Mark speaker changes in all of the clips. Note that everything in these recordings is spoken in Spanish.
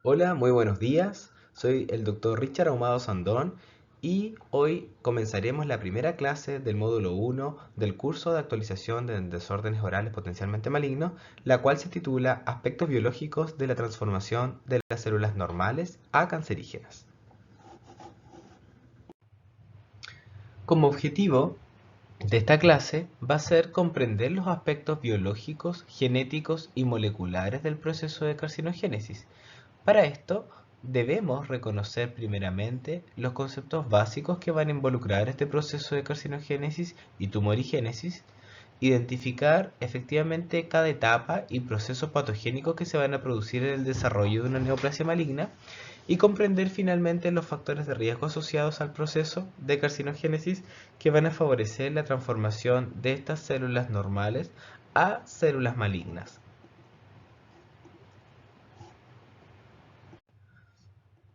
Speaker 1: Hola, muy buenos días. Soy el doctor Richard Ahumado Sandón y hoy comenzaremos la primera clase del módulo 1 del curso de actualización de desórdenes orales potencialmente malignos, la cual se titula Aspectos biológicos de la transformación de las células normales a cancerígenas. Como objetivo de esta clase va a ser comprender los aspectos biológicos, genéticos y moleculares del proceso de carcinogénesis. Para esto, debemos reconocer primeramente los conceptos básicos que van a involucrar este proceso de carcinogénesis y tumorigénesis, identificar efectivamente cada etapa y procesos patogénicos que se van a producir en el desarrollo de una neoplasia maligna y comprender finalmente los factores de riesgo asociados al proceso de carcinogénesis que van a favorecer la transformación de estas células normales a células malignas.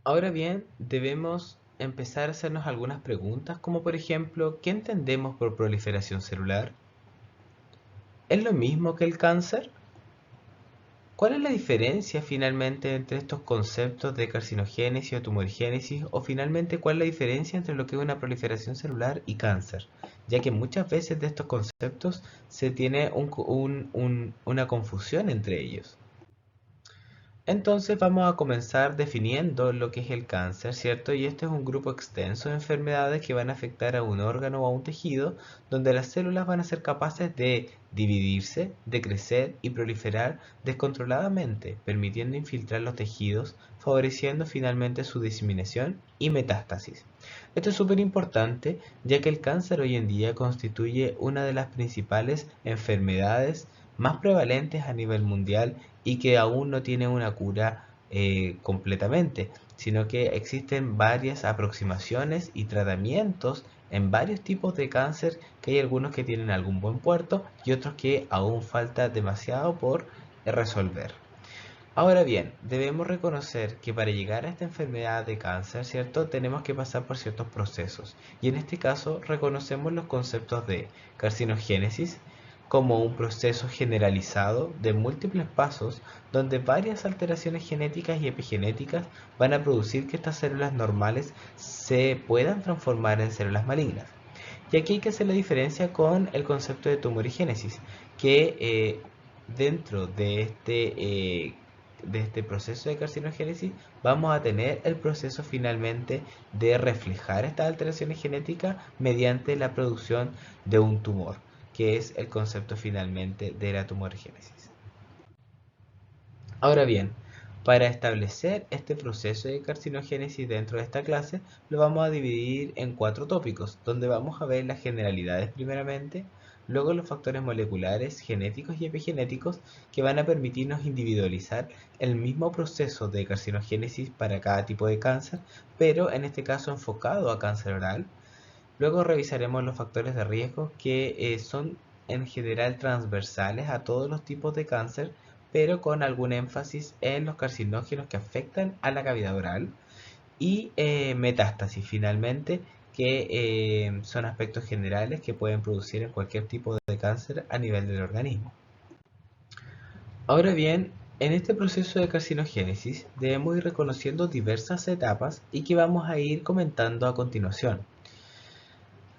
Speaker 1: Ahora bien, debemos empezar a hacernos algunas preguntas, como por ejemplo, ¿qué entendemos por proliferación celular? ¿Es lo mismo que el cáncer? ¿Cuál es la diferencia finalmente entre estos conceptos de carcinogénesis o tumorigénesis? O finalmente, ¿cuál es la diferencia entre lo que es una proliferación celular y cáncer? Ya que muchas veces de estos conceptos se tiene una confusión entre ellos. Entonces vamos a comenzar definiendo lo que es el cáncer, ¿cierto? Y este es un grupo extenso de enfermedades que van a afectar a un órgano o a un tejido, donde las células van a ser capaces de dividirse, de crecer y proliferar descontroladamente, permitiendo infiltrar los tejidos, favoreciendo finalmente su diseminación y metástasis. Esto es súper importante, ya que el cáncer hoy en día constituye una de las principales enfermedades más prevalentes a nivel mundial y que aún no tiene una cura completamente, sino que existen varias aproximaciones y tratamientos en varios tipos de cáncer, que hay algunos que tienen algún buen puerto y otros que aún falta demasiado por resolver. Ahora bien, debemos reconocer que para llegar a esta enfermedad de cáncer, ¿cierto? Tenemos que pasar por ciertos procesos. Y en este caso reconocemos los conceptos de carcinogénesis como un proceso generalizado de múltiples pasos donde varias alteraciones genéticas y epigenéticas van a producir que estas células normales se puedan transformar en células malignas. Y aquí hay que hacer la diferencia con el concepto de tumorigénesis, que dentro de este proceso de carcinogénesis vamos a tener el proceso finalmente de reflejar estas alteraciones genéticas mediante la producción de un tumor, que es el concepto finalmente de la tumorigénesis. Ahora bien, para establecer este proceso de carcinogénesis dentro de esta clase, lo vamos a dividir en 4 tópicos, donde vamos a ver las generalidades primeramente, luego los factores moleculares, genéticos y epigenéticos que van a permitirnos individualizar el mismo proceso de carcinogénesis para cada tipo de cáncer, pero en este caso enfocado a cáncer oral. Luego revisaremos los factores de riesgo que son en general transversales a todos los tipos de cáncer, pero con algún énfasis en los carcinógenos que afectan a la cavidad oral y metástasis finalmente, que son aspectos generales que pueden producir en cualquier tipo de cáncer a nivel del organismo. Ahora bien, en este proceso de carcinogénesis debemos ir reconociendo diversas etapas y que vamos a ir comentando a continuación.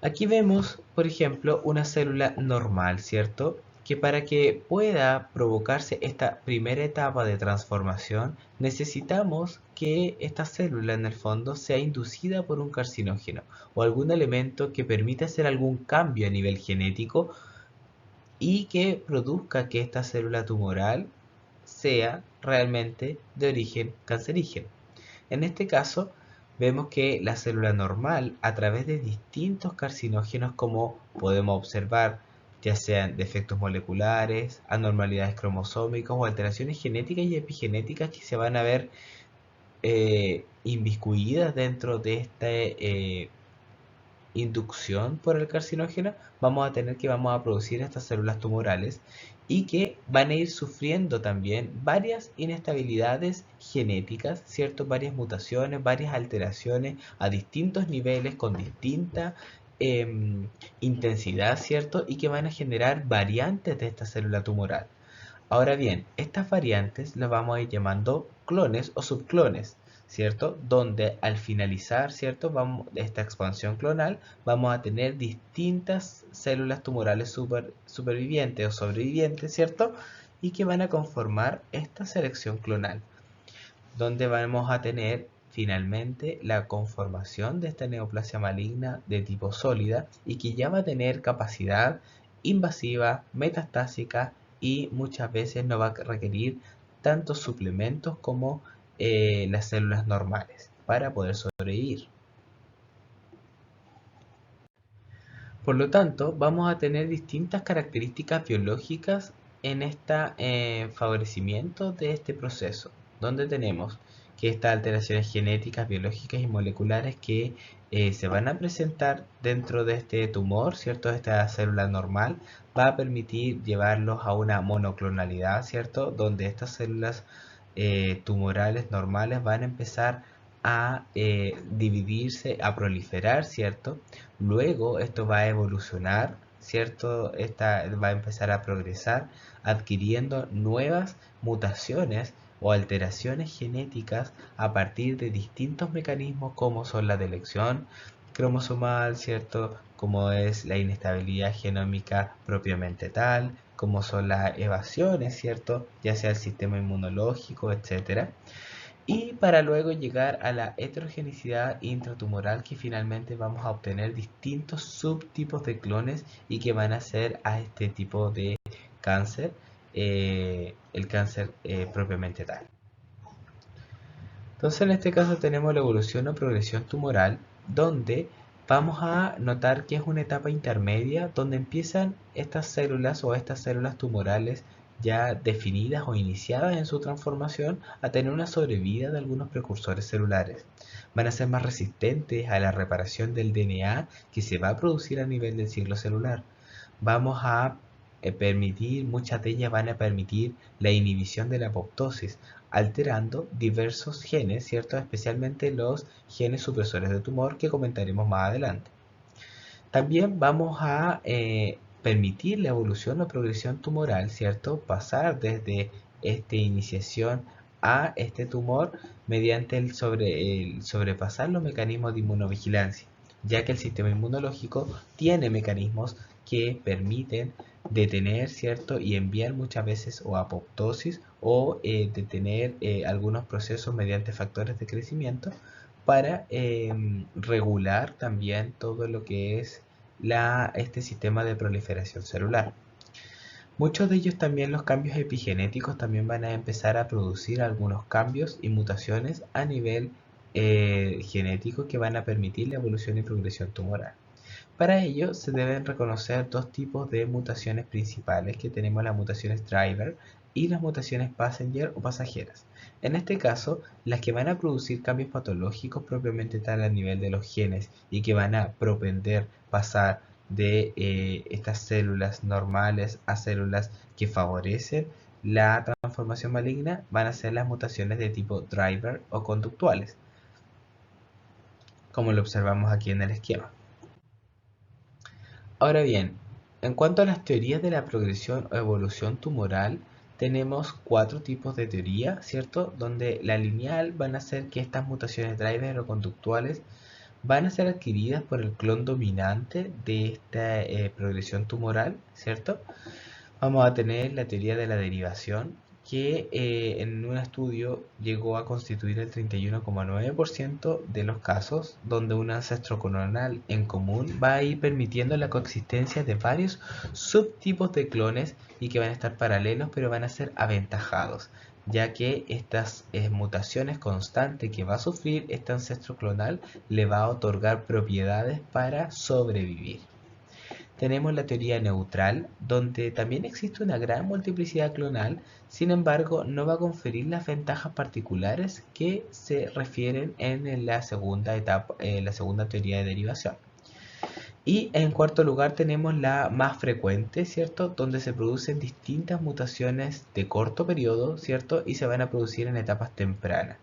Speaker 1: Aquí vemos, por ejemplo, una célula normal, ¿cierto? Que para que pueda provocarse esta primera etapa de transformación, necesitamos que esta célula en el fondo sea inducida por un carcinógeno o algún elemento que permita hacer algún cambio a nivel genético y que produzca que esta célula tumoral sea realmente de origen cancerígeno. En este caso, vemos que la célula normal, a través de distintos carcinógenos como podemos observar, ya sean defectos moleculares, anormalidades cromosómicas o alteraciones genéticas y epigenéticas que se van a ver inviscuidas dentro de esta inducción por el carcinógeno, vamos a producir estas células tumorales y que van a ir sufriendo también varias inestabilidades genéticas, ¿cierto? Varias mutaciones, varias alteraciones a distintos niveles con distinta intensidad, ¿cierto? Y que van a generar variantes de esta célula tumoral. Ahora bien, estas variantes las vamos a ir llamando clones o subclones, ¿cierto? Donde al finalizar, ¿cierto? Esta expansión clonal, vamos a tener distintas células tumorales supervivientes o sobrevivientes, ¿cierto? Y que van a conformar esta selección clonal, donde vamos a tener finalmente la conformación de esta neoplasia maligna de tipo sólida y que ya va a tener capacidad invasiva, metastásica y muchas veces no va a requerir tantos suplementos como las células normales para poder sobrevivir. Por lo tanto, vamos a tener distintas características biológicas en este favorecimiento de este proceso, donde tenemos que estas alteraciones genéticas, biológicas y moleculares que se van a presentar dentro de este tumor, ¿cierto? De esta célula normal, va a permitir llevarlos a una monoclonalidad, ¿cierto? Donde estas células tumorales normales van a empezar a dividirse, a proliferar, ¿cierto? Luego esto va a evolucionar, ¿cierto? Esta va a empezar a progresar adquiriendo nuevas mutaciones o alteraciones genéticas a partir de distintos mecanismos como son la selección cromosomal, ¿cierto? Como es la inestabilidad genómica propiamente tal, como son las evasiones, ¿cierto? Ya sea el sistema inmunológico, etcétera, y para luego llegar a la heterogeneidad intratumoral, que finalmente vamos a obtener distintos subtipos de clones y que van a hacer a este tipo de cáncer, el cáncer propiamente tal. Entonces en este caso tenemos la evolución o progresión tumoral, donde vamos a notar que es una etapa intermedia donde empiezan estas células o estas células tumorales ya definidas o iniciadas en su transformación a tener una sobrevida de algunos precursores celulares. Van a ser más resistentes a la reparación del DNA que se va a producir a nivel del ciclo celular. Vamos a permitir, muchas de ellas van a permitir la inhibición de la apoptosis, alterando diversos genes, ¿cierto? Especialmente los genes supresores de tumor que comentaremos más adelante. También vamos a permitir la evolución o progresión tumoral, ¿cierto? Pasar desde esta iniciación a este tumor mediante el sobrepasar los mecanismos de inmunovigilancia, ya que el sistema inmunológico tiene mecanismos que permiten detener, ¿cierto? Y enviar muchas veces o apoptosis o detener algunos procesos mediante factores de crecimiento para regular también todo lo que es este sistema de proliferación celular. Muchos de ellos también, los cambios epigenéticos, también van a empezar a producir algunos cambios y mutaciones a nivel genético que van a permitir la evolución y progresión tumoral. Para ello se deben reconocer dos tipos de mutaciones principales, que tenemos las mutaciones driver y las mutaciones passenger o pasajeras. En este caso, las que van a producir cambios patológicos propiamente tal a nivel de los genes y que van a propender pasar de estas células normales a células que favorecen la transformación maligna, van a ser las mutaciones de tipo driver o conductuales, como lo observamos aquí en el esquema. Ahora bien, en cuanto a las teorías de la progresión o evolución tumoral, tenemos cuatro tipos de teoría, ¿cierto? Donde la lineal van a ser que estas mutaciones driver o conductuales van a ser adquiridas por el clon dominante de esta progresión tumoral, ¿cierto? Vamos a tener la teoría de la derivación, que en un estudio llegó a constituir el 31,9% de los casos, donde un ancestro clonal en común va a ir permitiendo la coexistencia de varios subtipos de clones y que van a estar paralelos pero van a ser aventajados, ya que estas mutaciones constantes que va a sufrir este ancestro clonal le va a otorgar propiedades para sobrevivir. Tenemos la teoría neutral, donde también existe una gran multiplicidad clonal, sin embargo no va a conferir las ventajas particulares que se refieren en la segunda etapa, la segunda teoría de derivación. Y en cuarto lugar tenemos la más frecuente, ¿cierto? Donde se producen distintas mutaciones de corto periodo, ¿cierto? Y se van a producir en etapas tempranas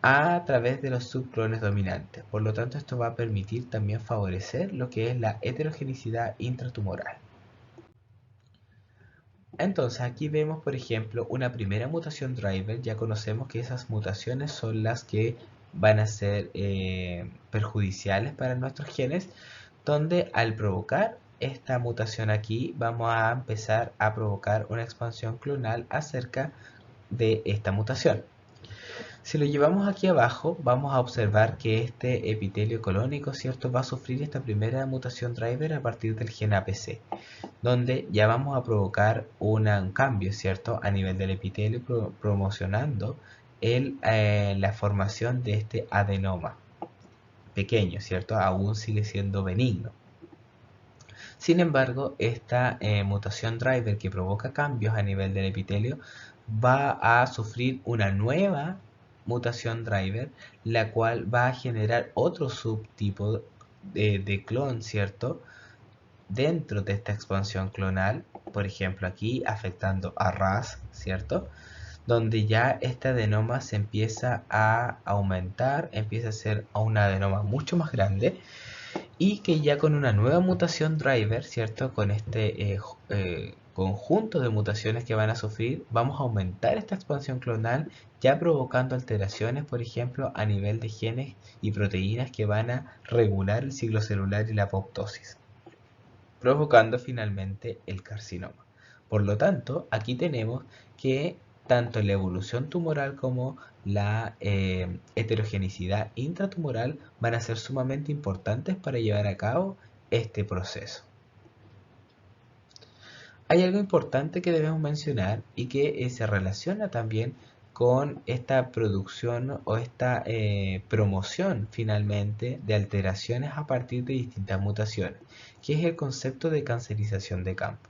Speaker 1: a través de los subclones dominantes. Por lo tanto, esto va a permitir también favorecer lo que es la heterogeneidad intratumoral. Entonces aquí vemos, por ejemplo, una primera mutación driver. Ya conocemos que esas mutaciones son las que van a ser perjudiciales para nuestros genes, donde al provocar esta mutación aquí vamos a empezar a provocar una expansión clonal acerca de esta mutación. Si lo llevamos aquí abajo, vamos a observar que este epitelio colónico, ¿cierto?, va a sufrir esta primera mutación driver a partir del gen APC, donde ya vamos a provocar un cambio, ¿cierto?, a nivel del epitelio, promocionando la formación de este adenoma pequeño, ¿cierto? Aún sigue siendo benigno. Sin embargo, esta mutación driver que provoca cambios a nivel del epitelio va a sufrir una nueva mutación driver, la cual va a generar otro subtipo de clon, ¿cierto?, dentro de esta expansión clonal, por ejemplo aquí afectando a RAS, ¿cierto?, donde ya este adenoma se empieza a aumentar, empieza a ser un adenoma mucho más grande y que ya con una nueva mutación driver, ¿cierto?, con este conjunto de mutaciones que van a sufrir, vamos a aumentar esta expansión clonal, ya provocando alteraciones, por ejemplo, a nivel de genes y proteínas que van a regular el ciclo celular y la apoptosis, provocando finalmente el carcinoma. Por lo tanto, aquí tenemos que tanto la evolución tumoral como la heterogenicidad intratumoral van a ser sumamente importantes para llevar a cabo este proceso. Hay algo importante que debemos mencionar y que se relaciona también con esta producción o esta promoción finalmente de alteraciones a partir de distintas mutaciones, que es el concepto de cancerización de campo.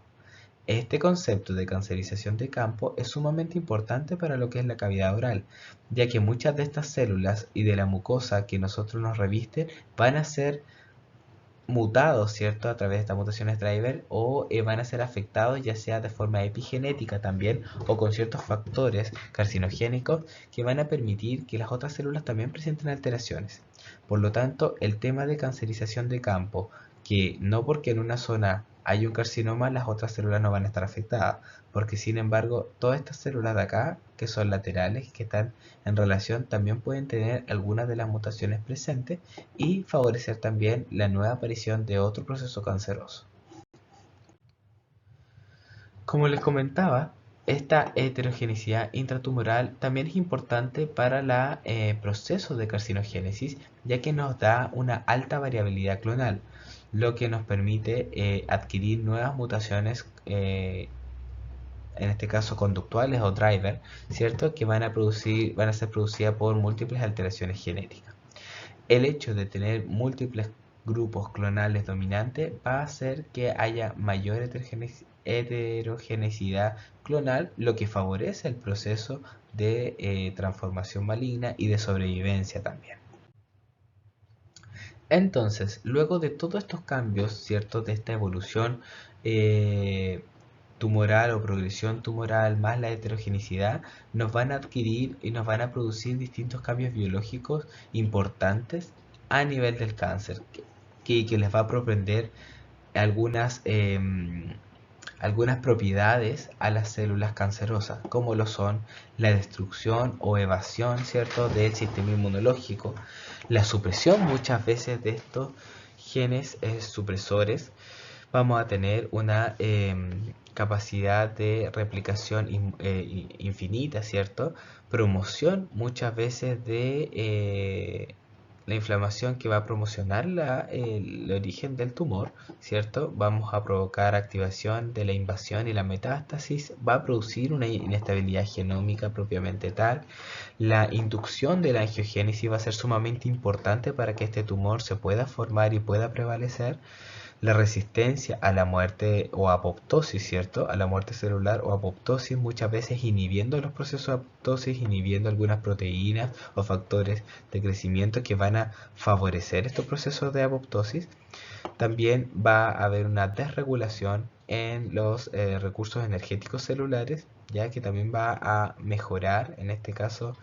Speaker 1: Este concepto de cancerización de campo es sumamente importante para lo que es la cavidad oral, ya que muchas de estas células y de la mucosa que nosotros nos reviste van a ser mutados, ¿cierto?, a través de estas mutaciones driver o van a ser afectados ya sea de forma epigenética también o con ciertos factores carcinogénicos que van a permitir que las otras células también presenten alteraciones. Por lo tanto, el tema de cancerización de campo, que no porque en una zona hay un carcinoma las otras células no van a estar afectadas, porque sin embargo todas estas células de acá, que son laterales, que están en relación, también pueden tener algunas de las mutaciones presentes y favorecer también la nueva aparición de otro proceso canceroso. Como les comentaba, esta heterogeneidad intratumoral también es importante para el proceso de carcinogénesis, ya que nos da una alta variabilidad clonal, lo que nos permite adquirir nuevas mutaciones, en este caso conductuales o driver, ¿cierto?, que van a ser producidas por múltiples alteraciones genéticas. El hecho de tener múltiples grupos clonales dominantes va a hacer que haya mayor heterogeneidad clonal, lo que favorece el proceso de transformación maligna y de sobrevivencia también. Entonces, luego de todos estos cambios, ¿cierto?, de esta evolución eh, tumoral o progresión tumoral más la heterogeneidad, nos van a adquirir y nos van a producir distintos cambios biológicos importantes a nivel del cáncer, que les va a propender algunas, algunas propiedades a las células cancerosas, como lo son la destrucción o evasión, ¿cierto?, del sistema inmunológico, la supresión muchas veces de estos genes supresores. Vamos a tener una capacidad de replicación infinita, ¿cierto? Promoción muchas veces de la inflamación que va a promocionar el origen del tumor, ¿cierto? Vamos a provocar activación de la invasión y la metástasis, va a producir una inestabilidad genómica propiamente tal. La inducción de la angiogénesis va a ser sumamente importante para que este tumor se pueda formar y pueda prevalecer. La resistencia a la muerte o apoptosis, ¿cierto?, a la muerte celular o apoptosis, muchas veces inhibiendo los procesos de apoptosis, inhibiendo algunas proteínas o factores de crecimiento que van a favorecer estos procesos de apoptosis. También va a haber una desregulación en los recursos energéticos celulares, ya que también va a mejorar, en este caso,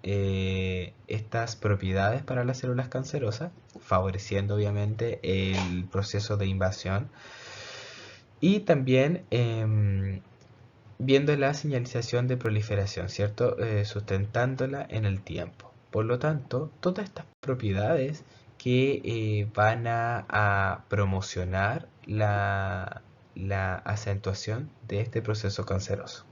Speaker 1: estas propiedades para las células cancerosas, favoreciendo obviamente el proceso de invasión. Y también viendo la señalización de proliferación, ¿cierto? Sustentándola en el tiempo. Por lo tanto, todas estas propiedades que van a promocionar la acentuación de este proceso canceroso.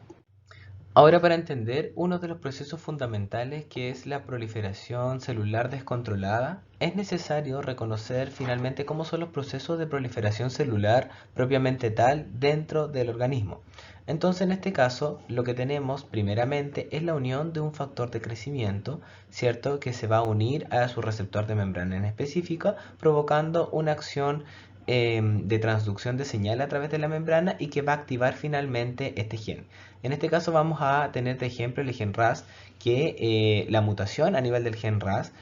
Speaker 1: Ahora, para entender uno de los procesos fundamentales, que es la proliferación celular descontrolada, es necesario reconocer finalmente cómo son los procesos de proliferación celular propiamente tal dentro del organismo. Entonces, en este caso, lo que tenemos primeramente es la unión de un factor de crecimiento, ¿cierto? Que se va a unir a su receptor de membrana en específica, provocando una acción de transducción de señal a través de la membrana y que va a activar finalmente este gen. En este caso vamos a tener de ejemplo el gen RAS, que la mutación a nivel del gen RAS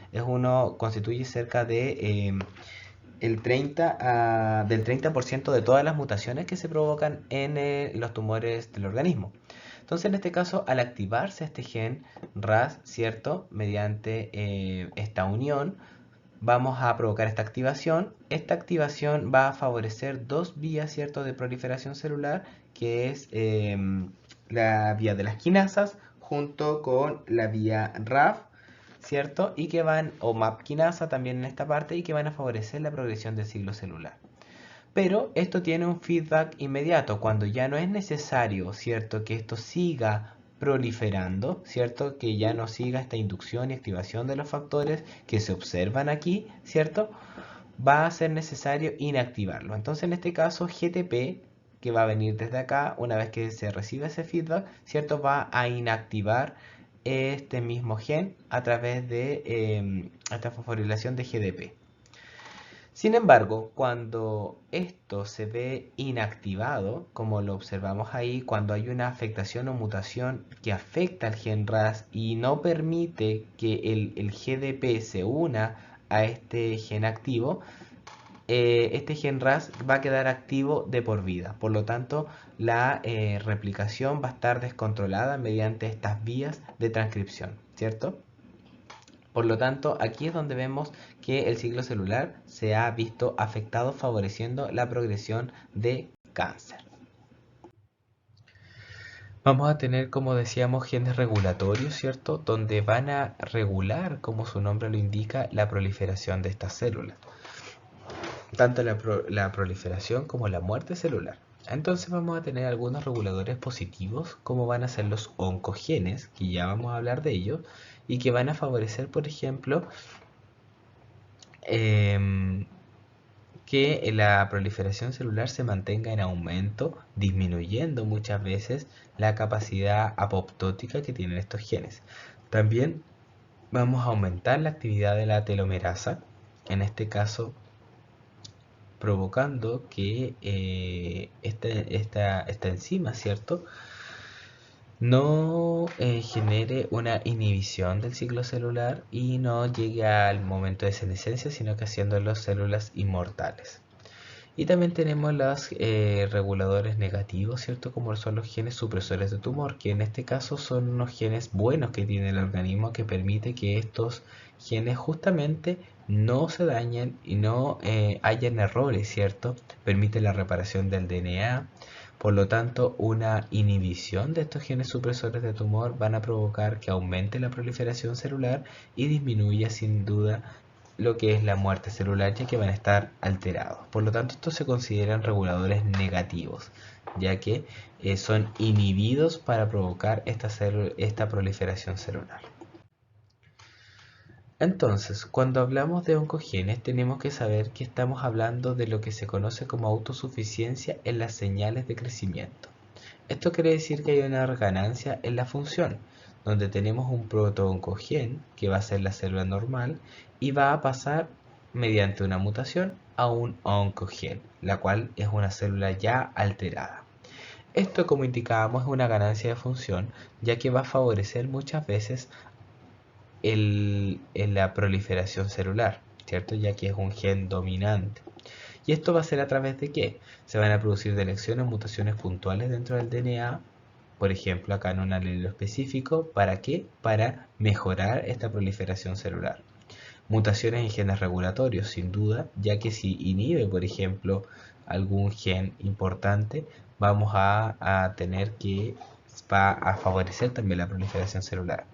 Speaker 1: constituye cerca de del 30% de todas las mutaciones que se provocan en los tumores del organismo. Entonces, en este caso, al activarse este gen RAS, ¿cierto? Mediante esta unión, vamos a provocar esta activación. Esta activación va a favorecer dos vías, ¿cierto?, de proliferación celular, que es la vía de las quinasas junto con la vía RAF, ¿cierto? Y que van, o MAP quinasa también en esta parte, y que van a favorecer la progresión del ciclo celular. Pero esto tiene un feedback inmediato, cuando ya no es necesario, ¿cierto?, que esto siga proliferando, ¿cierto?, que ya no siga esta inducción y activación de los factores que se observan aquí, ¿cierto?, va a ser necesario inactivarlo. Entonces, en este caso, GTP, que va a venir desde acá, una vez que se recibe ese feedback, ¿cierto?, va a inactivar este mismo gen a través de esta fosforilación de GDP. Sin embargo, cuando esto se ve inactivado, como lo observamos ahí, cuando hay una afectación o mutación que afecta al gen RAS y no permite que el GDP se una a este gen activo, este gen RAS va a quedar activo de por vida. Por lo tanto, la replicación va a estar descontrolada mediante estas vías de transcripción, ¿cierto? Por lo tanto, aquí es donde vemos que el ciclo celular se ha visto afectado, favoreciendo la progresión de cáncer. Vamos a tener, como decíamos, genes regulatorios, ¿cierto? Donde van a regular, como su nombre lo indica, la proliferación de estas células. Tanto la proliferación como la muerte celular. Entonces vamos a tener algunos reguladores positivos, como van a ser los oncogenes, que ya vamos a hablar de ellos, y que van a favorecer, por ejemplo, que la proliferación celular se mantenga en aumento, disminuyendo muchas veces la capacidad apoptótica que tienen estos genes. También vamos a aumentar la actividad de la telomerasa, en este caso provocando que esta enzima, ¿cierto?, no genere una inhibición del ciclo celular y no llegue al momento de senescencia, sino que haciéndolo células inmortales. Y también tenemos los reguladores negativos, ¿cierto?, como son los genes supresores de tumor, que en este caso son unos genes buenos que tiene el organismo, que permite que estos genes justamente no se dañen y no hayan errores, ¿cierto? Permite la reparación del DNA. Por lo tanto, una inhibición de estos genes supresores de tumor van a provocar que aumente la proliferación celular y disminuya sin duda lo que es la muerte celular, ya que van a estar alterados. Por lo tanto, estos se consideran reguladores negativos, ya que son inhibidos para provocar esta proliferación celular. Entonces, cuando hablamos de oncogenes, tenemos que saber que estamos hablando de lo que se conoce como autosuficiencia en las señales de crecimiento. Esto quiere decir que hay una ganancia en la función, donde tenemos un protooncogen, que va a ser la célula normal, y va a pasar mediante una mutación a un oncogen, la cual es una célula ya alterada. Esto, como indicábamos, es una ganancia de función, ya que va a favorecer muchas veces la proliferación celular, ¿cierto? Ya que es un gen dominante. ¿Y esto va a ser a través de qué? Se van a producir delecciones, mutaciones puntuales dentro del DNA, por ejemplo, acá en un alelo específico. ¿Para qué? Para mejorar esta proliferación celular. Mutaciones en genes regulatorios, sin duda, ya que si inhibe, por ejemplo, algún gen importante, vamos a tener que va a favorecer también la proliferación celular.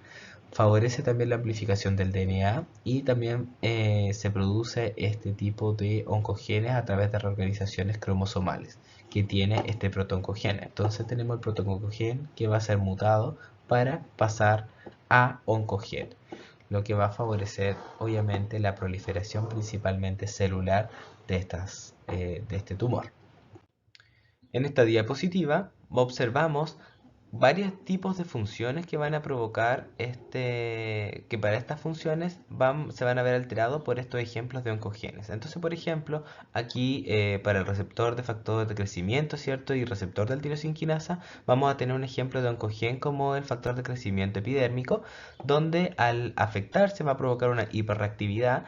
Speaker 1: Favorece también la amplificación del DNA y también se produce este tipo de oncogenes a través de reorganizaciones cromosomales que tiene este protooncogen. Entonces tenemos el protooncogen que va a ser mutado para pasar a oncogen, lo que va a favorecer obviamente la proliferación principalmente celular de este tumor. En esta diapositiva observamos varios tipos de funciones que van a provocar que para estas funciones se van a ver alterados por estos ejemplos de oncogenes. Entonces, por ejemplo, aquí para el receptor de factor de crecimiento, ¿cierto? Y receptor del tirosinquinasa, vamos a tener un ejemplo de oncogen como el factor de crecimiento epidérmico, donde al afectarse va a provocar una hiperreactividad,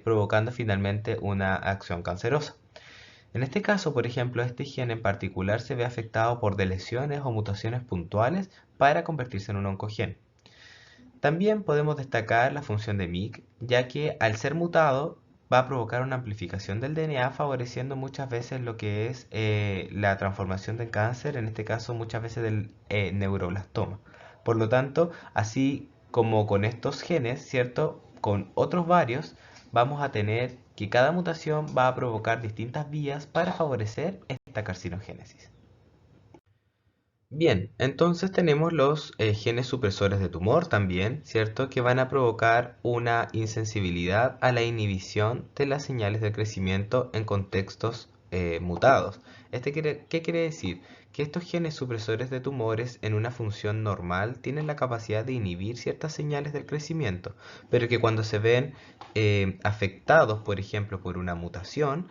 Speaker 1: provocando finalmente una acción cancerosa. En este caso, por ejemplo, este gen en particular se ve afectado por deleciones o mutaciones puntuales para convertirse en un oncogen. También podemos destacar la función de MYC, ya que al ser mutado va a provocar una amplificación del DNA, favoreciendo muchas veces lo que es la transformación del cáncer, en este caso muchas veces del neuroblastoma. Por lo tanto, así como con estos genes, ¿cierto? Con otros varios, vamos a tener que cada mutación va a provocar distintas vías para favorecer esta carcinogénesis. Bien, entonces tenemos los genes supresores de tumor también, ¿cierto? Que van a provocar una insensibilidad a la inhibición de las señales de crecimiento en contextos mutados. ¿Qué quiere decir? Que estos genes supresores de tumores en una función normal tienen la capacidad de inhibir ciertas señales del crecimiento, pero que cuando se ven afectados, por ejemplo, por una mutación,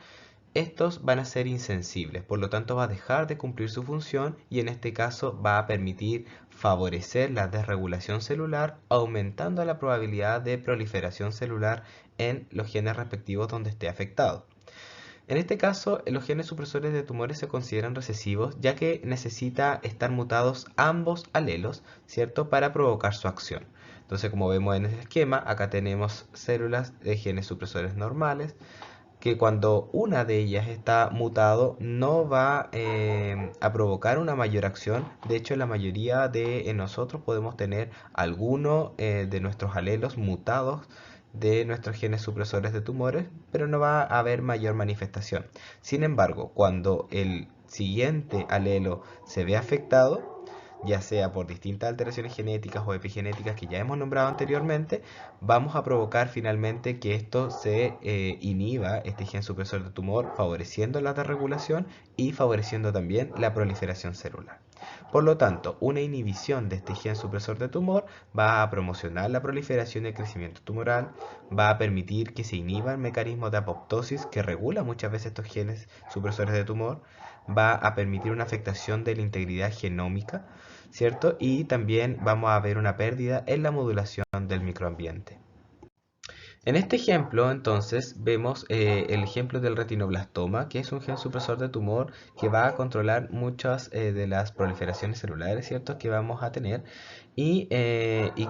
Speaker 1: estos van a ser insensibles, por lo tanto va a dejar de cumplir su función y en este caso va a permitir favorecer la desregulación celular, aumentando la probabilidad de proliferación celular en los genes respectivos donde esté afectado. En este caso, los genes supresores de tumores se consideran recesivos ya que necesita estar mutados ambos alelos, ¿cierto?, para provocar su acción. Entonces, como vemos en el esquema, acá tenemos células de genes supresores normales, que cuando una de ellas está mutado no va a provocar una mayor acción. De hecho, la mayoría de nosotros podemos tener alguno de nuestros alelos mutados de nuestros genes supresores de tumores, pero no va a haber mayor manifestación. Sin embargo, cuando el siguiente alelo se ve afectado, ya sea por distintas alteraciones genéticas o epigenéticas que ya hemos nombrado anteriormente, vamos a provocar finalmente que esto se inhiba, este gen supresor de tumor, favoreciendo la desregulación y favoreciendo también la proliferación celular. Por lo tanto, una inhibición de este gen supresor de tumor va a promocionar la proliferación y el crecimiento tumoral, va a permitir que se inhiban mecanismos de apoptosis que regulan muchas veces estos genes supresores de tumor, va a permitir una afectación de la integridad genómica, ¿cierto? Y también vamos a ver una pérdida en la modulación del microambiente. En este ejemplo, entonces, vemos el ejemplo del retinoblastoma, que es un gen supresor de tumor que va a controlar muchas de las proliferaciones celulares, ¿cierto?, que vamos a tener y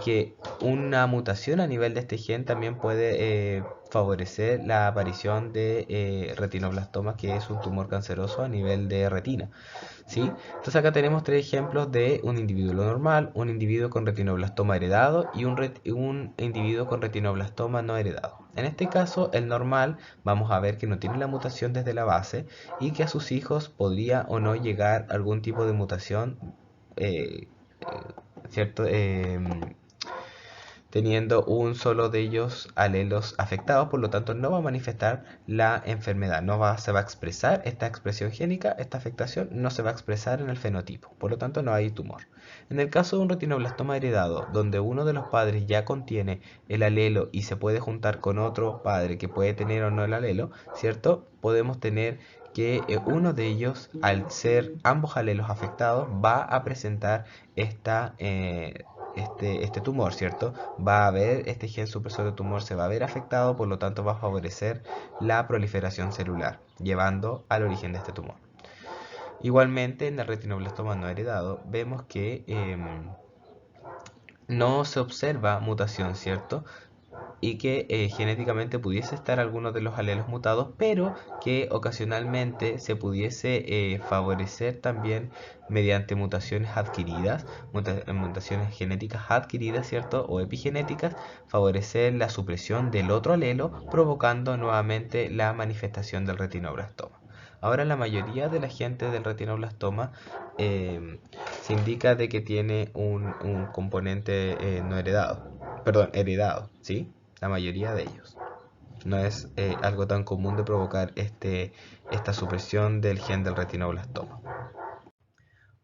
Speaker 1: que una mutación a nivel de este gen también puede favorecer la aparición de retinoblastoma, que es un tumor canceroso a nivel de retina. ¿Sí? Entonces acá tenemos tres ejemplos de un individuo normal, un individuo con retinoblastoma heredado y un individuo con retinoblastoma no heredado. En este caso, el normal, vamos a ver que no tiene la mutación desde la base y que a sus hijos podría o no llegar algún tipo de mutación, eh, ¿cierto? Teniendo un solo de ellos alelos afectados, por lo tanto no va a manifestar la enfermedad, se va a expresar esta expresión génica, esta afectación no se va a expresar en el fenotipo, por lo tanto no hay tumor. En el caso de un retinoblastoma heredado, donde uno de los padres ya contiene el alelo y se puede juntar con otro padre que puede tener o no el alelo, ¿cierto? Podemos tener que uno de ellos, al ser ambos alelos afectados, va a presentar este tumor, ¿cierto? Va a haber este gen supresor de tumor, se va a ver afectado, por lo tanto va a favorecer la proliferación celular, llevando al origen de este tumor. Igualmente, en el retinoblastoma no heredado, vemos que no se observa mutación, ¿cierto? y que genéticamente pudiese estar algunos de los alelos mutados, pero que ocasionalmente se pudiese favorecer también mediante mutaciones adquiridas, mutaciones genéticas adquiridas, ¿cierto? O epigenéticas, favorecer la supresión del otro alelo, provocando nuevamente la manifestación del retinoblastoma. Ahora la mayoría de la gente del retinoblastoma se indica de que tiene un componente no heredado, perdón, heredado, ¿sí? La mayoría de ellos. No es algo tan común de provocar esta supresión del gen del retinoblastoma.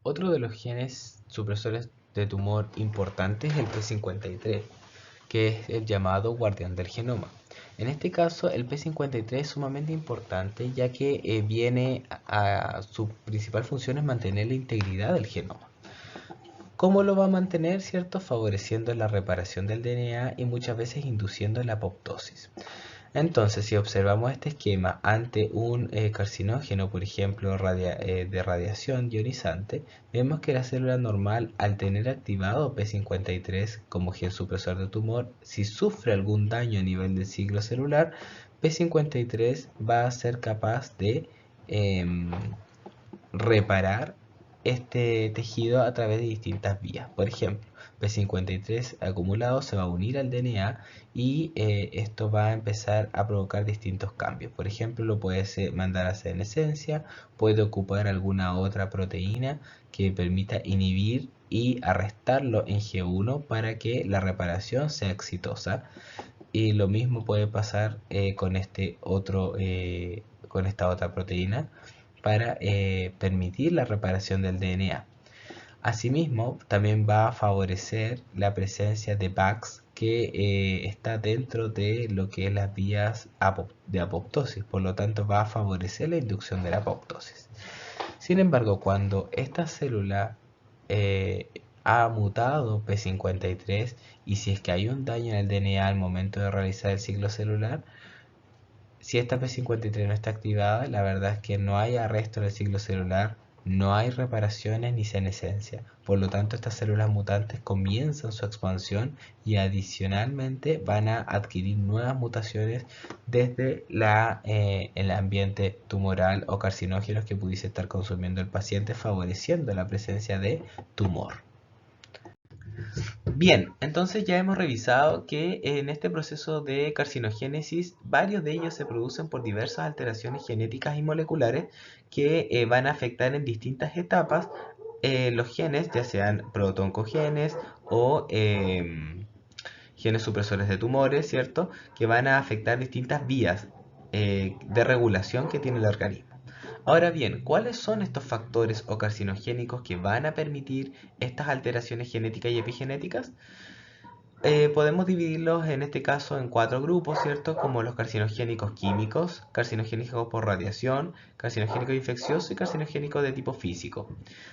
Speaker 1: Otro de los genes supresores de tumor importante es el P53, que es el llamado guardián del genoma. En este caso, el P53 es sumamente importante ya que su principal función es mantener la integridad del genoma. ¿Cómo lo va a mantener? ¿Cierto? Favoreciendo la reparación del DNA y muchas veces induciendo la apoptosis. Entonces, si observamos este esquema ante un carcinógeno, por ejemplo, de radiación ionizante, vemos que la célula normal, al tener activado P53 como gen supresor de tumor, si sufre algún daño a nivel del ciclo celular, P53 va a ser capaz de reparar este tejido a través de distintas vías. Por ejemplo, P53 acumulado se va a unir al DNA y esto va a empezar a provocar distintos cambios. Por ejemplo, lo puede mandar a senescencia, puede ocupar alguna otra proteína que permita inhibir y arrestarlo en G1 para que la reparación sea exitosa. Y lo mismo puede pasar con con esta otra proteína para permitir la reparación del DNA. Asimismo, también va a favorecer la presencia de PAX que está dentro de lo que es las vías de apoptosis, por lo tanto va a favorecer la inducción de la apoptosis. Sin embargo, cuando esta célula ha mutado P53 y si es que hay un daño en el DNA al momento de realizar el ciclo celular, si esta P53 no está activada, la verdad es que no hay arresto del ciclo celular, no hay reparaciones ni senescencia. Por lo tanto, estas células mutantes comienzan su expansión y adicionalmente van a adquirir nuevas mutaciones desde el ambiente tumoral o carcinógenos que pudiese estar consumiendo el paciente, favoreciendo la presencia de tumor. Bien, entonces ya hemos revisado que en este proceso de carcinogénesis varios de ellos se producen por diversas alteraciones genéticas y moleculares que van a afectar en distintas etapas los genes, ya sean protoncogenes o genes supresores de tumores, ¿cierto? Que van a afectar distintas vías de regulación que tiene el organismo. Ahora bien, ¿cuáles son estos factores o carcinogénicos que van a permitir estas alteraciones genéticas y epigenéticas? Podemos dividirlos en este caso en cuatro grupos, ¿cierto? Como los carcinogénicos químicos, carcinogénicos por radiación, carcinogénicos infecciosos y carcinogénicos de tipo físico.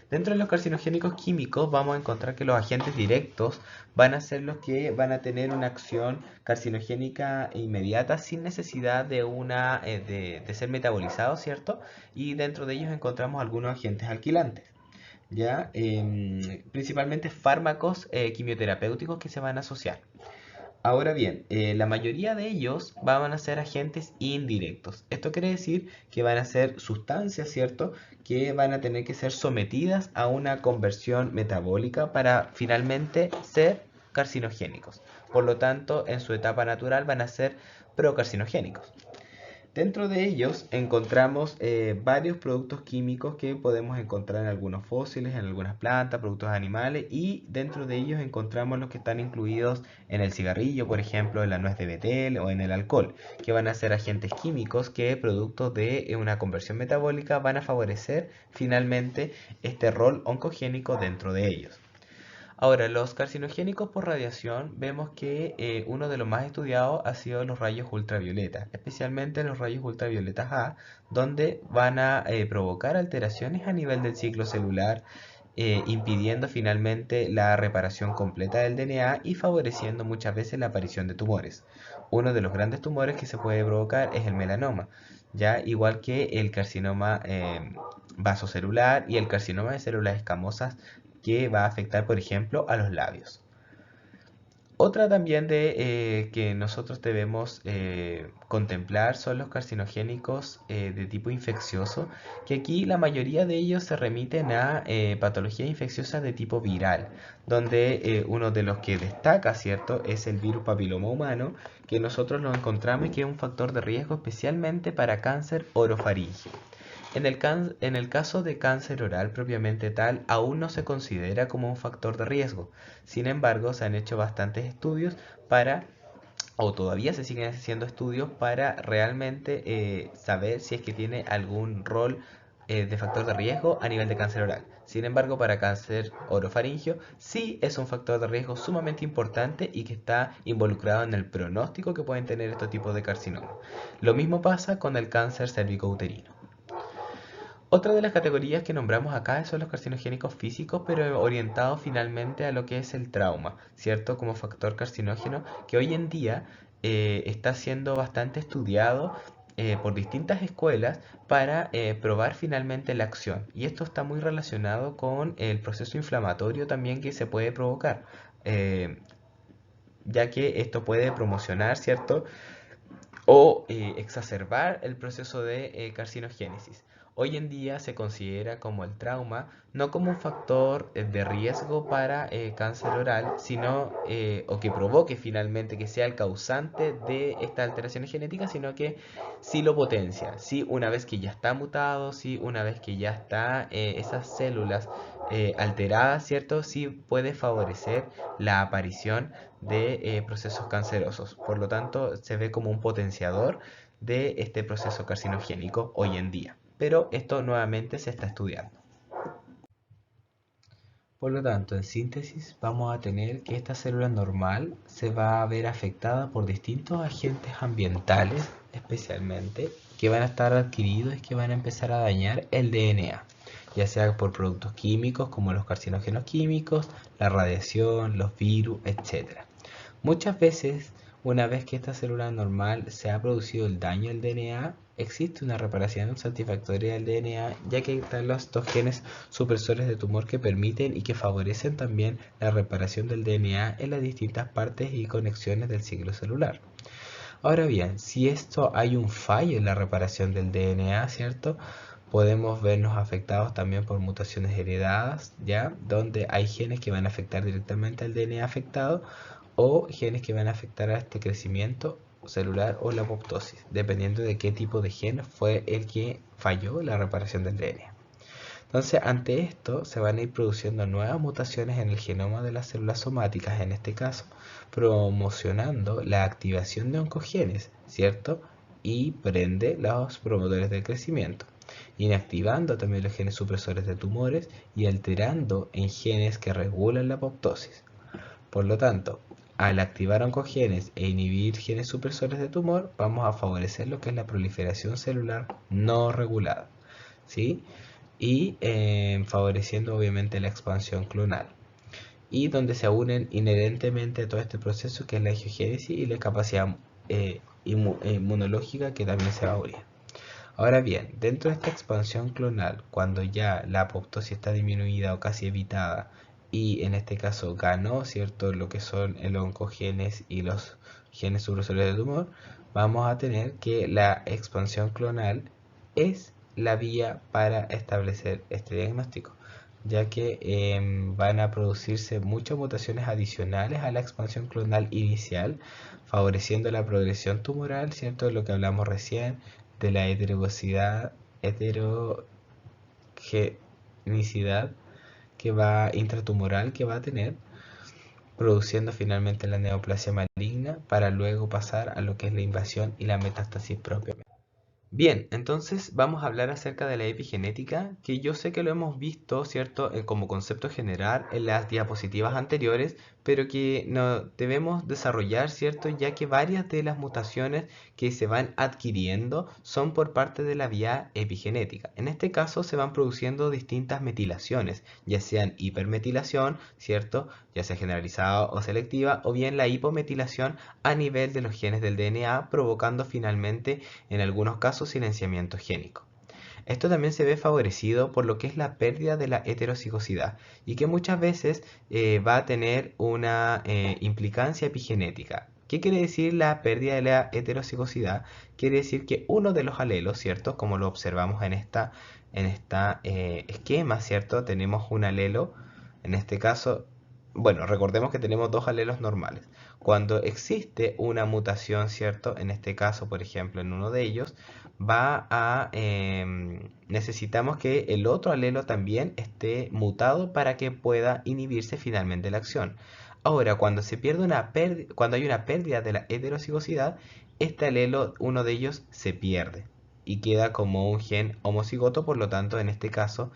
Speaker 1: Dentro de los carcinogénicos químicos vamos a encontrar que los agentes directos van a ser los que van a tener una acción carcinogénica inmediata sin necesidad de ser metabolizados, ¿cierto? Y dentro de ellos encontramos algunos agentes alquilantes. ¿Ya? Principalmente fármacos quimioterapéuticos que se van a asociar. Ahora bien, la mayoría de ellos van a ser agentes indirectos. Esto quiere decir que van a ser sustancias, ¿cierto? Que van a tener que ser sometidas a una conversión metabólica para finalmente ser carcinogénicos. Por lo tanto, en su etapa natural van a ser procarcinogénicos. Dentro de ellos encontramos varios productos químicos que podemos encontrar en algunos fósiles, en algunas plantas, productos animales y dentro de ellos encontramos los que están incluidos en el cigarrillo, por ejemplo, en la nuez de betel o en el alcohol, que van a ser agentes químicos que producto de una conversión metabólica van a favorecer finalmente este rol oncogénico dentro de ellos. Ahora, los carcinogénicos por radiación, vemos que uno de los más estudiados ha sido los rayos ultravioleta, especialmente los rayos ultravioletas A, donde van a provocar alteraciones a nivel del ciclo celular, impidiendo finalmente la reparación completa del DNA y favoreciendo muchas veces la aparición de tumores. Uno de los grandes tumores que se puede provocar es el melanoma, ya igual que el carcinoma vasocelular y el carcinoma de células escamosas que va a afectar, por ejemplo, a los labios. Otra también que nosotros debemos contemplar son los carcinogénicos de tipo infeccioso, que aquí la mayoría de ellos se remiten a patologías infecciosas de tipo viral, donde uno de los que destaca, ¿cierto?, es el virus papiloma humano, que nosotros lo encontramos y que es un factor de riesgo especialmente para cáncer orofaríngeo. En el caso de cáncer oral propiamente tal, aún no se considera como un factor de riesgo. Sin embargo, se han hecho bastantes estudios para, o todavía se siguen haciendo estudios para realmente saber si es que tiene algún rol de factor de riesgo a nivel de cáncer oral. Sin embargo, para cáncer orofaringio sí es un factor de riesgo sumamente importante y que está involucrado en el pronóstico que pueden tener estos tipos de carcinoma. Lo mismo pasa con el cáncer cervicouterino. Otra de las categorías que nombramos acá son los carcinogénicos físicos, pero orientados finalmente a lo que es el trauma, ¿cierto? Como factor carcinógeno que hoy en día está siendo bastante estudiado por distintas escuelas para probar finalmente la acción. Y esto está muy relacionado con el proceso inflamatorio también que se puede provocar, eh, ya que esto puede promocionar, ¿cierto? O exacerbar el proceso de carcinogénesis. Hoy en día se considera como el trauma no como un factor de riesgo para cáncer oral, sino o que provoque finalmente que sea el causante de estas alteraciones genéticas, sino que sí lo potencia, sí una vez que ya está mutado, sí una vez que ya está esas células alteradas, ¿cierto? Sí puede favorecer la aparición de procesos cancerosos. Por lo tanto, se ve como un potenciador de este proceso carcinogénico hoy en día. Pero esto nuevamente se está estudiando. Por lo tanto, en síntesis, vamos a tener que esta célula normal se va a ver afectada por distintos agentes ambientales, especialmente, que van a estar adquiridos y que van a empezar a dañar el DNA, ya sea por productos químicos como los carcinógenos químicos, la radiación, los virus, etc. Muchas veces, una vez que esta célula normal se ha producido el daño al DNA, existe una reparación satisfactoria del DNA, ya que están los dos genes supresores de tumor que permiten y que favorecen también la reparación del DNA en las distintas partes y conexiones del ciclo celular. Ahora bien, si esto hay un fallo en la reparación del DNA, ¿cierto? Podemos vernos afectados también por mutaciones heredadas, ¿ya? Donde hay genes que van a afectar directamente al DNA afectado o genes que van a afectar a este crecimiento celular o la apoptosis, dependiendo de qué tipo de gen fue el que falló en la reparación del DNA. Entonces, ante esto, se van a ir produciendo nuevas mutaciones en el genoma de las células somáticas, en este caso, promocionando la activación de oncogenes, ¿cierto? Y prende los promotores del crecimiento, inactivando también los genes supresores de tumores y alterando en genes que regulan la apoptosis. Por lo tanto, al activar oncogenes e inhibir genes supresores de tumor, vamos a favorecer lo que es la proliferación celular no regulada, ¿sí? Y favoreciendo obviamente la expansión clonal. Y donde se unen inherentemente a todo este proceso que es la angiogénesis y la capacidad inmunológica que también se va a unir. Ahora bien, dentro de esta expansión clonal, cuando ya la apoptosis está disminuida o casi evitada, y en este caso ganó, ¿cierto?, lo que son el oncogenes y los genes supresores de tumor, vamos a tener que la expansión clonal es la vía para establecer este diagnóstico, ya que van a producirse muchas mutaciones adicionales a la expansión clonal inicial, favoreciendo la progresión tumoral, ¿cierto?, de lo que hablamos recién, de la heterogenicidad que va intratumoral que va a tener, produciendo finalmente la neoplasia maligna para luego pasar a lo que es la invasión y la metástasis propia. Bien, entonces vamos a hablar acerca de la epigenética, que yo sé que lo hemos visto, ¿cierto?, como concepto general en las diapositivas anteriores, pero que no debemos desarrollar, ¿cierto?, ya que varias de las mutaciones que se van adquiriendo son por parte de la vía epigenética. En este caso se van produciendo distintas metilaciones, ya sean hipermetilación, ¿cierto?, ya sea generalizada o selectiva, o bien la hipometilación a nivel de los genes del DNA, provocando finalmente en algunos casos silenciamiento génico. Esto también se ve favorecido por lo que es la pérdida de la heterocigosidad y que muchas veces va a tener una implicancia epigenética. ¿Qué quiere decir la pérdida de la heterocigosidad? Quiere decir que uno de los alelos, ¿cierto? Como lo observamos en esta esquema, ¿cierto? Tenemos un alelo, en este caso, bueno, recordemos que tenemos dos alelos normales. Cuando existe una mutación, ¿cierto? En este caso, por ejemplo, en uno de ellos, necesitamos que el otro alelo también esté mutado para que pueda inhibirse finalmente la acción. Ahora, cuando hay una pérdida de la heterocigosidad, este alelo, uno de ellos, se pierde y queda como un gen homocigoto. Por lo tanto, en este caso,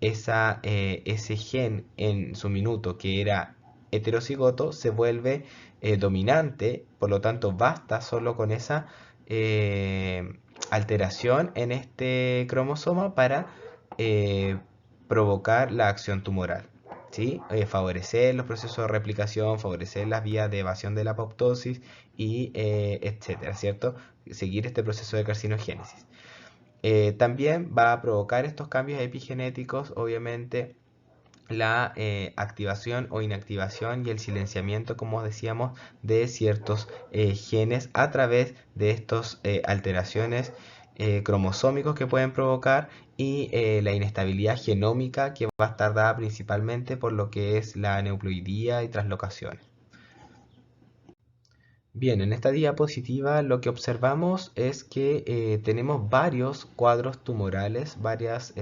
Speaker 1: ese gen en su minuto que era heterocigoto se vuelve dominante. Por lo tanto, basta solo con esa alteración en este cromosoma para eh, provocar la acción tumoral. ¿Sí? Favorecer los procesos de replicación, favorecer las vías de evasión de la apoptosis y etcétera, ¿cierto? Seguir este proceso de carcinogénesis. También va a provocar estos cambios epigenéticos, obviamente, la activación o inactivación y el silenciamiento, como decíamos, de ciertos genes a través de estas alteraciones cromosómicos que pueden provocar y la inestabilidad genómica que va a estar dada principalmente por lo que es la aneuploidía y translocaciones. Bien, en esta diapositiva lo que observamos es que tenemos varios cuadros tumorales, varios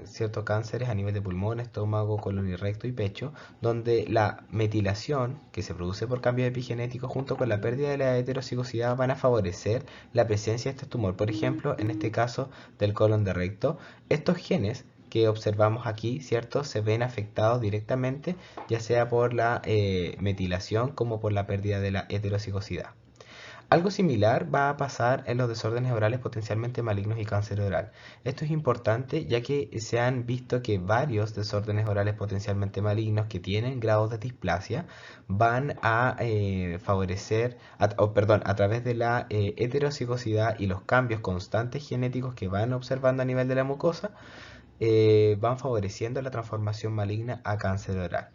Speaker 1: ciertos cánceres a nivel de pulmón, estómago, colon y recto y pecho, donde la metilación que se produce por cambios epigenéticos junto con la pérdida de la heterocigosidad van a favorecer la presencia de este tumor. Por ejemplo, en este caso del colon de recto, estos genes que observamos aquí, ¿cierto? Se ven afectados directamente, ya sea por la metilación como por la pérdida de la heterocigosidad. Algo similar va a pasar en los desórdenes orales potencialmente malignos y cáncer oral. Esto es importante ya que se han visto que varios desórdenes orales potencialmente malignos que tienen grados de displasia van a favorecer, a través de la heterocigosidad y los cambios constantes genéticos que van observando a nivel de la mucosa, van favoreciendo la transformación maligna a cáncer oral.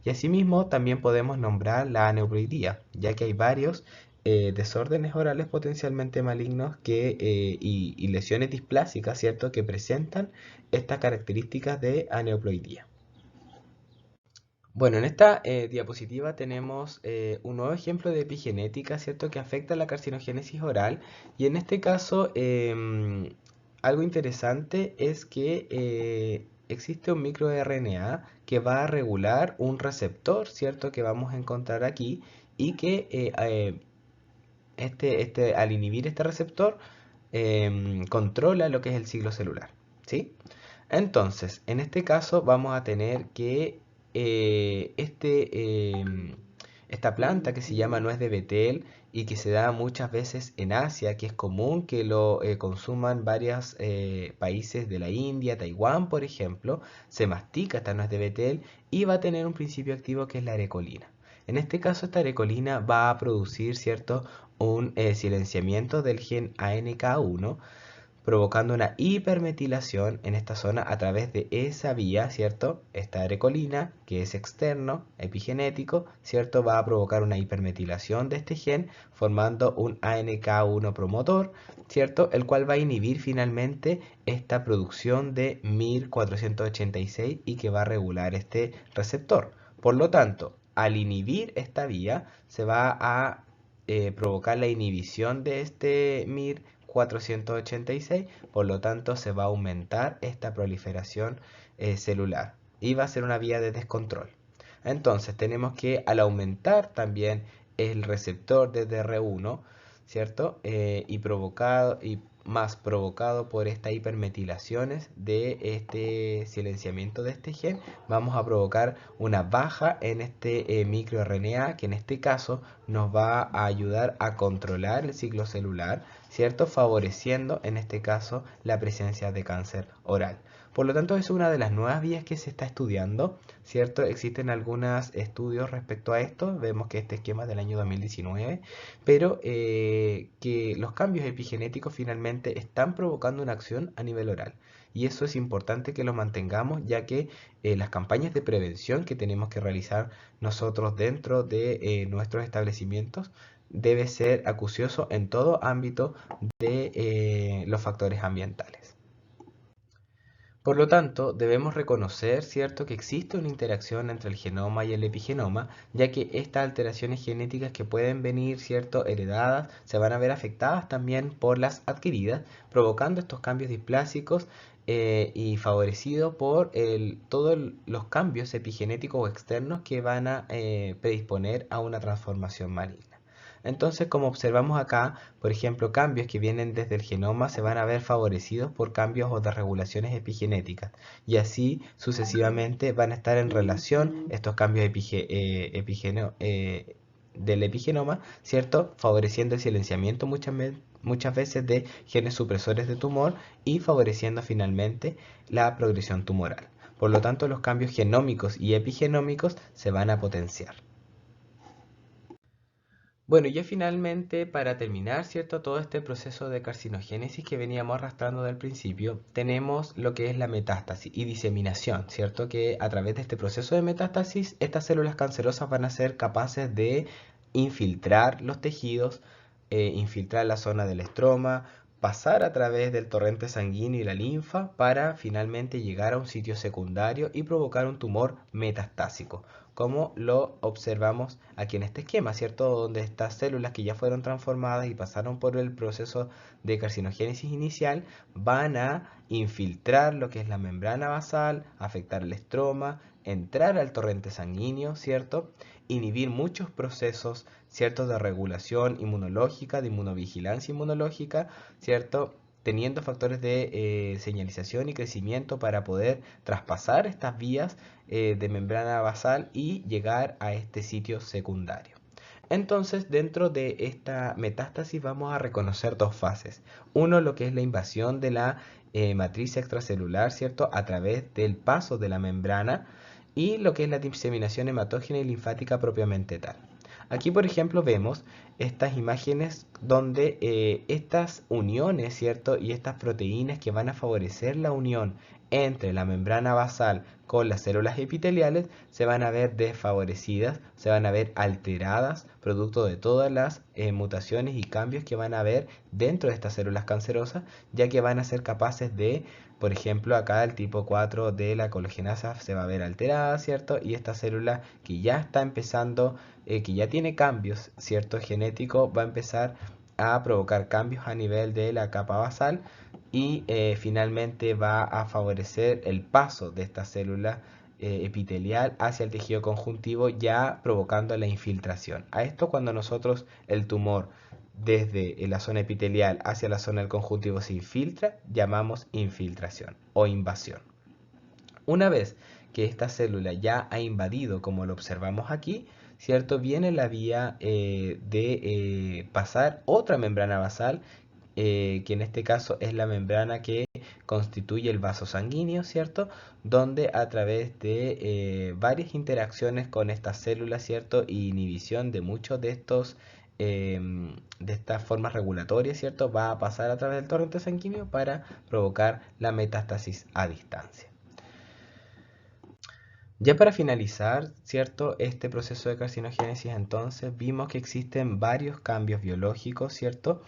Speaker 1: Y asimismo también podemos nombrar la aneuploidía, ya que hay varios desórdenes orales potencialmente malignos y lesiones displásicas, ¿cierto?, que presentan estas características de aneuploidía. Bueno, en esta diapositiva tenemos un nuevo ejemplo de epigenética, ¿cierto?, que afecta la carcinogénesis oral. Y en este caso, algo interesante es que existe un microRNA que va a regular un receptor, ¿cierto?, que vamos a encontrar aquí y que al inhibir este receptor controla lo que es el ciclo celular, ¿sí? Entonces, en este caso vamos a tener que esta planta que se llama nuez de betel y que se da muchas veces en Asia, que es común que lo consuman varios países de la India, Taiwán, por ejemplo, se mastica esta nuez de betel y va a tener un principio activo que es la arecolina. En este caso, esta arecolina va a producir, ¿cierto?, un silenciamiento del gen ANK1, provocando una hipermetilación en esta zona a través de esa vía, ¿cierto? Esta arecolina, que es externo, epigenético, ¿cierto? Va a provocar una hipermetilación de este gen, formando un ANK1 promotor, ¿cierto? El cual va a inhibir finalmente esta producción de MIR486 y que va a regular este receptor. Por lo tanto, al inhibir esta vía, se va a provocar la inhibición de este MIR 486, por lo tanto se va a aumentar esta proliferación celular y va a ser una vía de descontrol. Entonces tenemos que al aumentar también el receptor de DR1, ¿cierto? Y más provocado por estas hipermetilaciones de este silenciamiento de este gen, vamos a provocar una baja en este microRNA que en este caso nos va a ayudar a controlar el ciclo celular, ¿cierto? Favoreciendo en este caso la presencia de cáncer oral. Por lo tanto, es una de las nuevas vías que se está estudiando, ¿cierto? Existen algunos estudios respecto a esto, vemos que este esquema es del año 2019, pero que los cambios epigenéticos finalmente están provocando una acción a nivel oral. Y eso es importante que lo mantengamos, ya que las campañas de prevención que tenemos que realizar nosotros dentro de nuestros establecimientos debe ser acucioso en todo ámbito de los factores ambientales. Por lo tanto, debemos reconocer, ¿cierto?, que existe una interacción entre el genoma y el epigenoma, ya que estas alteraciones genéticas que pueden venir, ¿cierto?, heredadas, se van a ver afectadas también por las adquiridas, provocando estos cambios displásicos y favorecido por todos los cambios epigenéticos externos que van a predisponer a una transformación maligna. Entonces, como observamos acá, por ejemplo, cambios que vienen desde el genoma se van a ver favorecidos por cambios o desregulaciones epigenéticas y así sucesivamente van a estar en relación estos cambios del epigenoma, ¿cierto? Favoreciendo el silenciamiento muchas veces de genes supresores de tumor y favoreciendo finalmente la progresión tumoral. Por lo tanto, los cambios genómicos y epigenómicos se van a potenciar. Bueno, ya finalmente, para terminar, ¿cierto? Todo este proceso de carcinogénesis que veníamos arrastrando del principio, tenemos lo que es la metástasis y diseminación, ¿cierto? Que a través de este proceso de metástasis, estas células cancerosas van a ser capaces de infiltrar los tejidos, infiltrar la zona del estroma, pasar a través del torrente sanguíneo y la linfa para finalmente llegar a un sitio secundario y provocar un tumor metastásico, como lo observamos aquí en este esquema, ¿cierto? Donde estas células que ya fueron transformadas y pasaron por el proceso de carcinogénesis inicial van a infiltrar lo que es la membrana basal, afectar el estroma, entrar al torrente sanguíneo, ¿cierto? Inhibir muchos procesos, ¿cierto? De regulación inmunológica, de inmunovigilancia inmunológica, ¿cierto? Teniendo factores de señalización y crecimiento para poder traspasar estas vías de membrana basal y llegar a este sitio secundario. Entonces, dentro de esta metástasis vamos a reconocer dos fases. Uno, lo que es la invasión de la matriz extracelular, ¿cierto? A través del paso de la membrana y lo que es la diseminación hematógena y linfática propiamente tal. Aquí, por ejemplo, vemos estas imágenes donde estas uniones, ¿cierto? Y estas proteínas que van a favorecer la unión entre la membrana basal con las células epiteliales se van a ver desfavorecidas, se van a ver alteradas, producto de todas las mutaciones y cambios que van a haber dentro de estas células cancerosas, ya que van a ser capaces de, por ejemplo, acá el tipo 4 de la collagenasa se va a ver alterada, ¿cierto? Y esta célula que ya está empezando, que ya tiene cambios, ¿cierto? Genéticos, va a empezar a provocar cambios a nivel de la capa basal y finalmente va a favorecer el paso de esta célula epitelial hacia el tejido conjuntivo, ya provocando la infiltración. A esto, cuando nosotros el tumor desde la zona epitelial hacia la zona del conjuntivo se infiltra, llamamos infiltración o invasión. Una vez que esta célula ya ha invadido, como lo observamos aquí, ¿cierto? Viene la vía de pasar otra membrana basal, que en este caso es la membrana que constituye el vaso sanguíneo, ¿cierto? Donde a través de varias interacciones con estas células, ¿cierto? Y inhibición de muchos de estos de estas formas regulatorias, ¿cierto? Va a pasar a través del torrente sanguíneo para provocar la metástasis a distancia. Ya para finalizar, ¿cierto? Este proceso de carcinogénesis, entonces vimos que existen varios cambios biológicos, ¿cierto?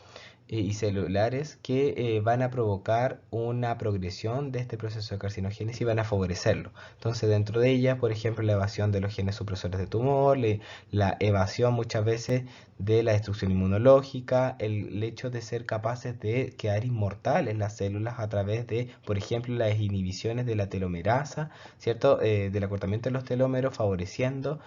Speaker 1: Y celulares que van a provocar una progresión de este proceso de carcinogénesis y van a favorecerlo. Entonces, dentro de ellas, por ejemplo, la evasión de los genes supresores de tumor, la evasión muchas veces de la destrucción inmunológica, el hecho de ser capaces de quedar inmortales las células a través de, por ejemplo, las inhibiciones de la telomerasa, ¿cierto? Del acortamiento de los telómeros, favoreciendo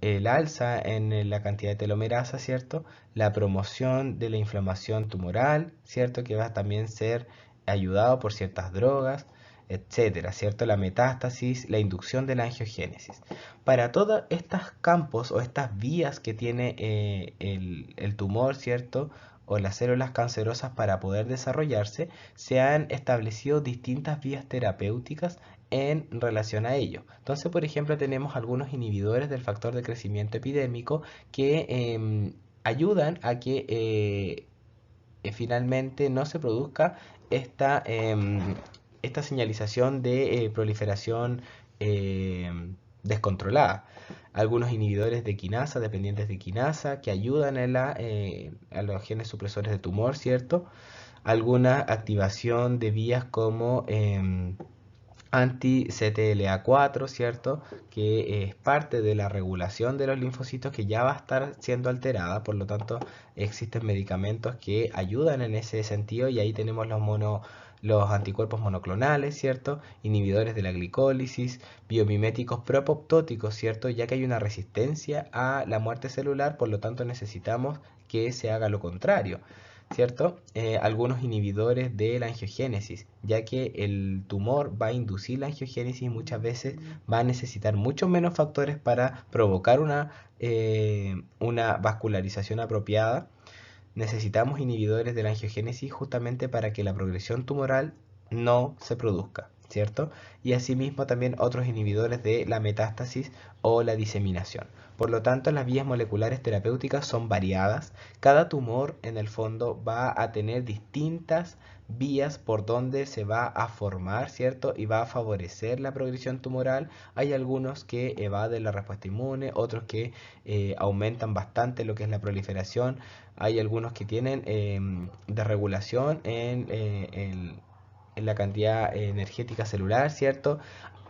Speaker 1: el alza en la cantidad de telomerasa, ¿cierto? La promoción de la inflamación tumoral, ¿cierto? Que va a también ser ayudado por ciertas drogas, etcétera, ¿cierto? La metástasis, la inducción de la angiogénesis. Para todos estos campos o estas vías que tiene el tumor, ¿cierto? o las células cancerosas para poder desarrollarse, se han establecido distintas vías terapéuticas en relación a ello. Entonces, por ejemplo, tenemos algunos inhibidores del factor de crecimiento epidémico que ayudan a que finalmente no se produzca esta señalización de proliferación descontrolada. Algunos inhibidores de quinasa, dependientes de quinasa, que ayudan a los genes supresores de tumor, ¿cierto? Alguna activación de vías como anti-CTLA4, ¿cierto? Que es parte de la regulación de los linfocitos que ya va a estar siendo alterada, por lo tanto existen medicamentos que ayudan en ese sentido y ahí tenemos los anticuerpos monoclonales, ¿cierto? Inhibidores de la glicólisis, biomiméticos propoptóticos, ¿cierto? Ya que hay una resistencia a la muerte celular, por lo tanto necesitamos que se haga lo contrario, ¿cierto? Algunos inhibidores de la angiogénesis, ya que el tumor va a inducir la angiogénesis y muchas veces va a necesitar muchos menos factores para provocar una vascularización apropiada. Necesitamos inhibidores de la angiogénesis justamente para que la progresión tumoral no se produzca, ¿cierto? Y asimismo también otros inhibidores de la metástasis o la diseminación. Por lo tanto, las vías moleculares terapéuticas son variadas. Cada tumor en el fondo va a tener distintas vías por donde se va a formar, ¿cierto? Y va a favorecer la progresión tumoral. Hay algunos que evaden la respuesta inmune, otros que aumentan bastante lo que es la proliferación. Hay algunos que tienen desregulación en la cantidad energética celular, ¿cierto?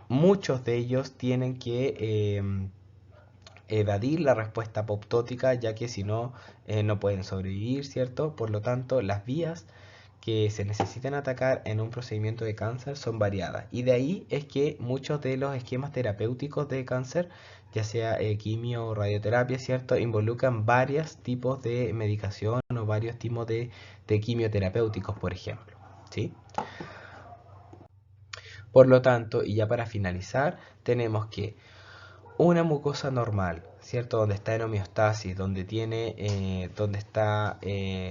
Speaker 1: Muchos de ellos tienen que evadir la respuesta apoptótica, ya que si no, no pueden sobrevivir, ¿cierto? Por lo tanto, las vías que se necesitan atacar en un procedimiento de cáncer son variadas. Y de ahí es que muchos de los esquemas terapéuticos de cáncer, ya sea quimio o radioterapia, ¿cierto?, involucran varios tipos de medicación o varios tipos de quimioterapéuticos, por ejemplo, ¿sí? Por lo tanto, y ya para finalizar, tenemos que una mucosa normal, ¿cierto? Donde está en homeostasis, donde está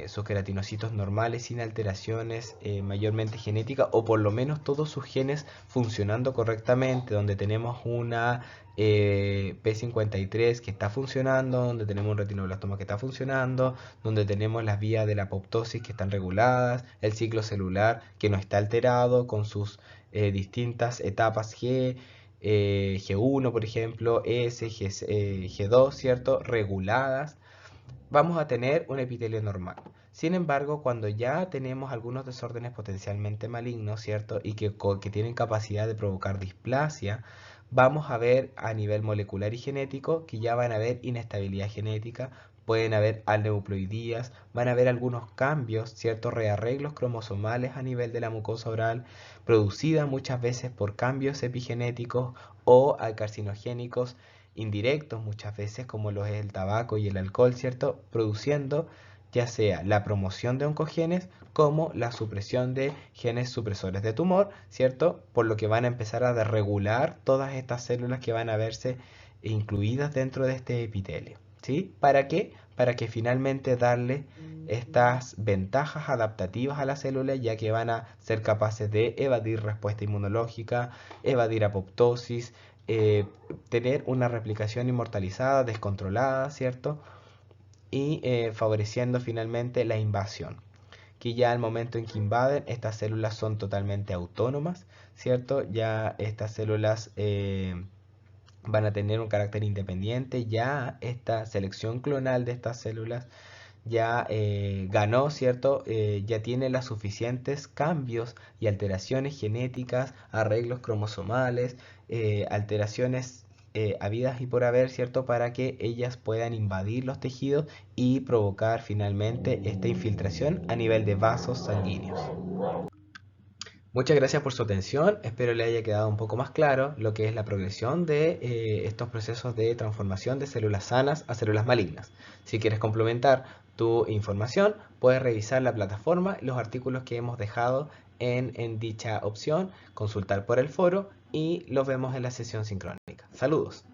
Speaker 1: sus queratinocitos normales, sin alteraciones mayormente genéticas, o por lo menos todos sus genes funcionando correctamente, donde tenemos una P53 que está funcionando, donde tenemos un retinoblastoma que está funcionando, donde tenemos las vías de la apoptosis que están reguladas, el ciclo celular que no está alterado con sus distintas etapas G1, por ejemplo, S, G2, ¿cierto? Reguladas, vamos a tener un epitelio normal. Sin embargo, cuando ya tenemos algunos desórdenes potencialmente malignos, ¿cierto? Y que tienen capacidad de provocar displasia, vamos a ver a nivel molecular y genético que ya van a haber inestabilidad genética, pueden haber aneuploidías, van a haber algunos cambios, ciertos rearreglos cromosomales a nivel de la mucosa oral, producida muchas veces por cambios epigenéticos o carcinogénicos indirectos muchas veces, como lo es el tabaco y el alcohol, ¿cierto? Produciendo ya sea la promoción de oncogenes como la supresión de genes supresores de tumor, ¿cierto? Por lo que van a empezar a desregular todas estas células que van a verse incluidas dentro de este epitelio, ¿sí? ¿Para qué? Para que finalmente darle estas ventajas adaptativas a la célula, ya que van a ser capaces de evadir respuesta inmunológica, evadir apoptosis, tener una replicación inmortalizada, descontrolada, ¿cierto? Y favoreciendo finalmente la invasión, que ya al momento en que invaden, estas células son totalmente autónomas, ¿cierto? Ya estas células van a tener un carácter independiente, ya esta selección clonal de estas células ya ganó, ¿cierto? Ya tiene los suficientes cambios y alteraciones genéticas, arreglos cromosomales, alteraciones habidas y por haber, ¿cierto? Para que ellas puedan invadir los tejidos y provocar finalmente esta infiltración a nivel de vasos sanguíneos. Muchas gracias por su atención, espero le haya quedado un poco más claro lo que es la progresión de estos procesos de transformación de células sanas a células malignas. Si quieres complementar tu información, puedes revisar la plataforma, los artículos que hemos dejado en dicha opción, consultar por el foro y los vemos en la sesión sincrónica. Saludos.